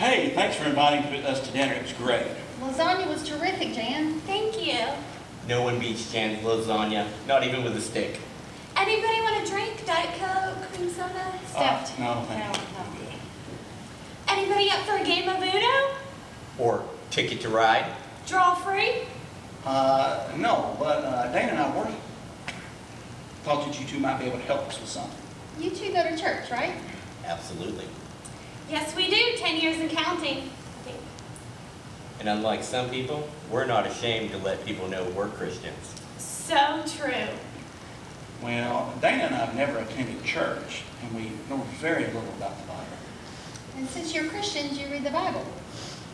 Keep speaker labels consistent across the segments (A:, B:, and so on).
A: Hey, thanks for inviting us to dinner. It was great.
B: Lasagna was terrific, Jan.
C: Thank you.
D: No one beats Jan's lasagna, not even with a stick.
C: Anybody want a drink? Diet Coke, cream soda?
B: Stuffed.
A: No, thank you.
B: No.
A: I'm good.
C: Anybody up for a game of Uno?
D: Or Ticket to Ride.
C: Draw free?
A: No, but Dana and I thought that you two might be able to help us with something.
B: You two go to church, right?
D: Absolutely.
C: Yes, we do. 10 years and counting, I think.
D: And unlike some people, we're not ashamed to let people know we're Christians.
C: So true.
A: Well, Dana and I have never attended church, and we know very little about the Bible.
B: And since you're Christians, you read the Bible.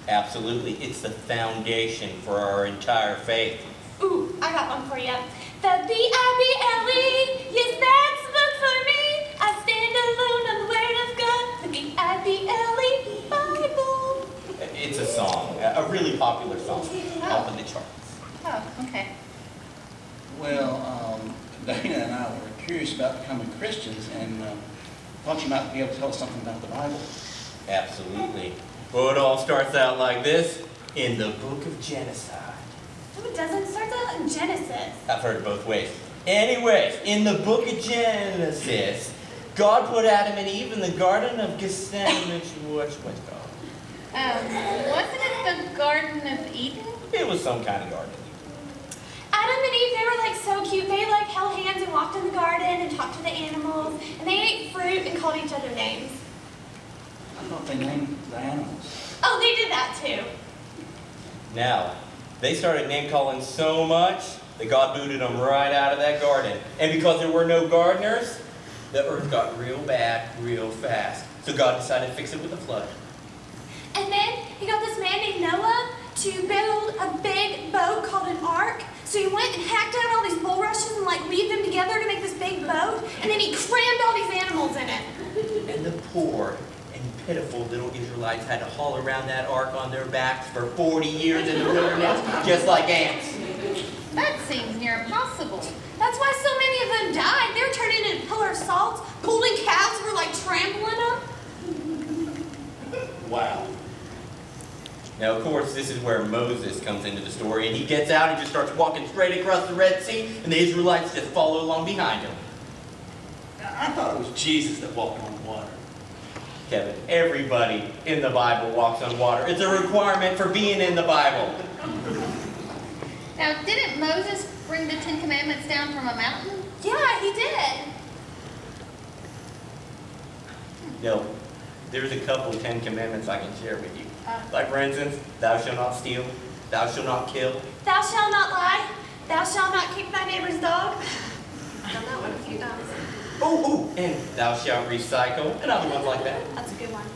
D: Absolutely. It's the foundation for our entire faith.
C: Ooh, I got one for you. The B-I-B-L-E, yes, that's the book for me. I stand alone on the word of God. The B-I-B-L-E Bible.
D: It's a song, a really popular song, up in the charts.
B: Oh, okay.
A: Well, Dana and I were curious about becoming Christians, and thought you might be able to tell us something about the Bible.
D: Absolutely. Well, it all starts out like this, in the book of Genocide.
C: No, it doesn't. It starts out in Genesis.
D: I've heard it both ways. Anyways, in the book of Genesis, God put Adam and Eve in the Garden of Gethsemane. What's it called?
B: Wasn't it the Garden of Eden?
D: It was some kind of garden.
C: Adam and Eve, they were like so cute. They like held hands and walked in the garden and talked to the animals. And they ate fruit and called each other names.
A: I thought they named the animals.
C: Oh, they did that too.
D: Now, they started name-calling so much that God booted them right out of that garden. And because there were no gardeners, the earth got real bad real fast. So God decided to fix it with a flood.
C: And then he got this man named Noah to build a big boat called an ark. So he went and hacked out all these bulrushes and like weaved them together to make this big boat. And then he crammed all these animals in it.
D: And the poor and pitiful little Israelites had to haul around that ark on their backs for 40 years in the wilderness, just like ants.
B: That seems near impossible.
C: That's why so many of them died. They were turned into pillar of salt. Golden calves were like trampling them.
D: Wow. Now, of course, this is where Moses comes into the story, and he gets out and just starts walking straight across the Red Sea, and the Israelites just follow along behind him.
A: I thought it was Jesus that walked on water.
D: Kevin, everybody in the Bible walks on water. It's a requirement for being in the Bible.
B: Now, didn't Moses bring the 10 Commandments down from a mountain?
C: Yeah, he did.
D: No, there's a couple 10 Commandments I can share with you. Like, for instance, thou shalt not steal, thou shalt not kill.
C: Thou shalt not lie. Thou shalt not kick thy neighbor's dog. I've done that one a few times.
D: Oh, and thou shalt recycle, and other ones like that.
C: That's a good one.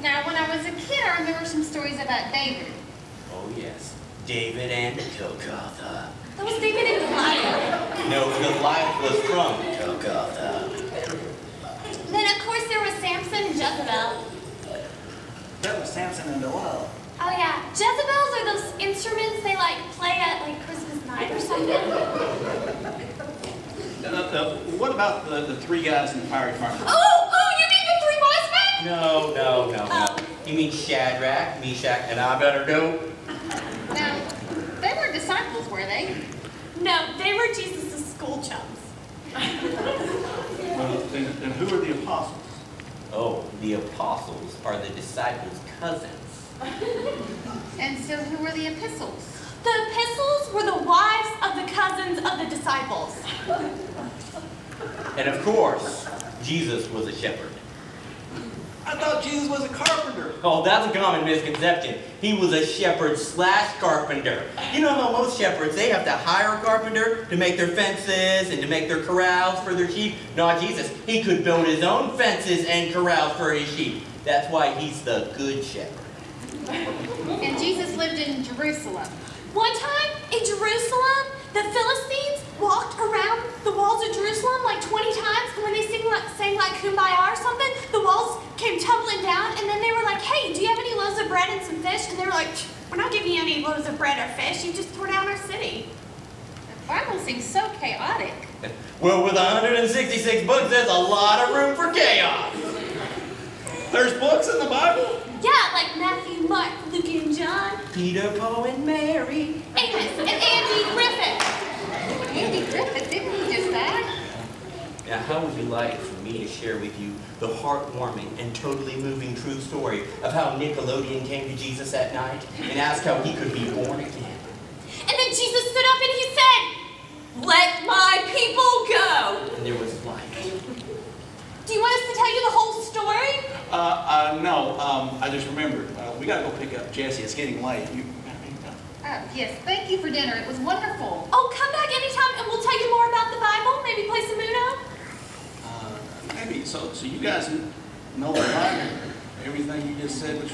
B: Now, when I was a kid, I remember some stories about David.
D: Oh, yes. David and Golgotha.
C: That was David and Goliath.
D: No, Goliath was from Golgotha.
C: Then, of course, there was Samson and Jezebel.
A: That was Samson and Delilah.
C: Oh, yeah. Jezebels are those instruments they, like, play at, like, Christmas night or something.
A: What about the three guys in the fire department?
C: Oh, you mean the three wise men?
D: No. You mean Shadrach, Meshach, and Abednego?
B: Now, they weren't disciples, were they?
C: No, they were Jesus' school chums.
A: Well, then who are the apostles?
D: Oh, the apostles are the disciples' cousins.
B: And so who were the epistles?
C: The epistles were the wives of the cousins of the disciples.
D: And of course, Jesus was a shepherd.
A: I thought Jesus was a carpenter.
D: Oh, that's a common misconception. He was a shepherd / carpenter. You know how most shepherds, they have to hire a carpenter to make their fences and to make their corrals for their sheep? Not Jesus. He could build his own fences and corrals for his sheep. That's why he's the good shepherd.
B: And Jesus lived in Jerusalem.
C: One time in Jerusalem, the Philistines walked around the walls of Jerusalem like 20 times, and when they sang like Kumbaya or something, the walls came tumbling down, and then they were like, hey, do you have any loaves of bread and some fish? And they were like, we're not giving you any loaves of bread or fish, you just tore down our city.
B: The Bible seems so chaotic.
D: Well, with 166 books, there's a lot of room for chaos.
A: There's books in the Bible?
C: Yeah, like Matthew, Mark, Luke, and John.
D: Peter, Paul, and Mary.
C: Amos and Andy Griffith.
B: Andy Griffith, didn't he just die?
D: Now, how would you like for me to share with you the heartwarming and totally moving true story of how Nickelodeon came to Jesus that night and asked how he could be born again?
C: And then Jesus stood up and he said, "Let my people go."
D: And there was light.
C: Do you want us to tell you the whole story?
A: No, I just remembered. We gotta go pick up Jesse. It's getting late.
B: Yes, thank you for dinner. It was wonderful.
C: Oh, come back anytime and we'll tell you more about the Bible. Maybe play some Uno.
A: Maybe. So you guys know the Bible? Everything you just said was...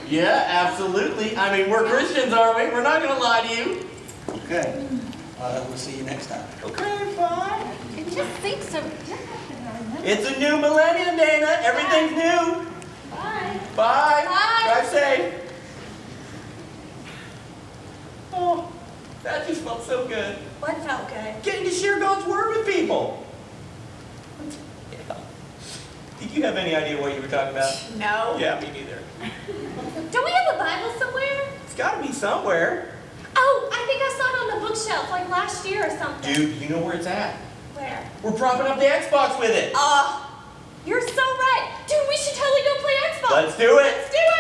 D: Yeah, absolutely. I mean, we're Christians, aren't we? We're not going to lie to you.
A: Okay. We'll see you next time.
D: Okay, fine.
B: It just seems so different.
D: It's a new millennium, Dana. Everything's new.
C: Bye.
D: Bye.
C: Bye.
D: Drive safe. Oh, that just felt so good.
C: What felt good?
D: Getting to share God's word with people. Yeah. Did you have any idea what you were talking about?
C: No.
D: Yeah, me neither.
C: Don't we have a Bible somewhere?
D: It's got to be somewhere.
C: Oh, I think I saw it on the bookshelf like last year or something.
D: Dude, you know where it's at?
C: Where?
D: We're propping up the Xbox with it.
C: You're so right. Dude, we should totally go play Xbox.
D: Let's do it.
C: Let's do it.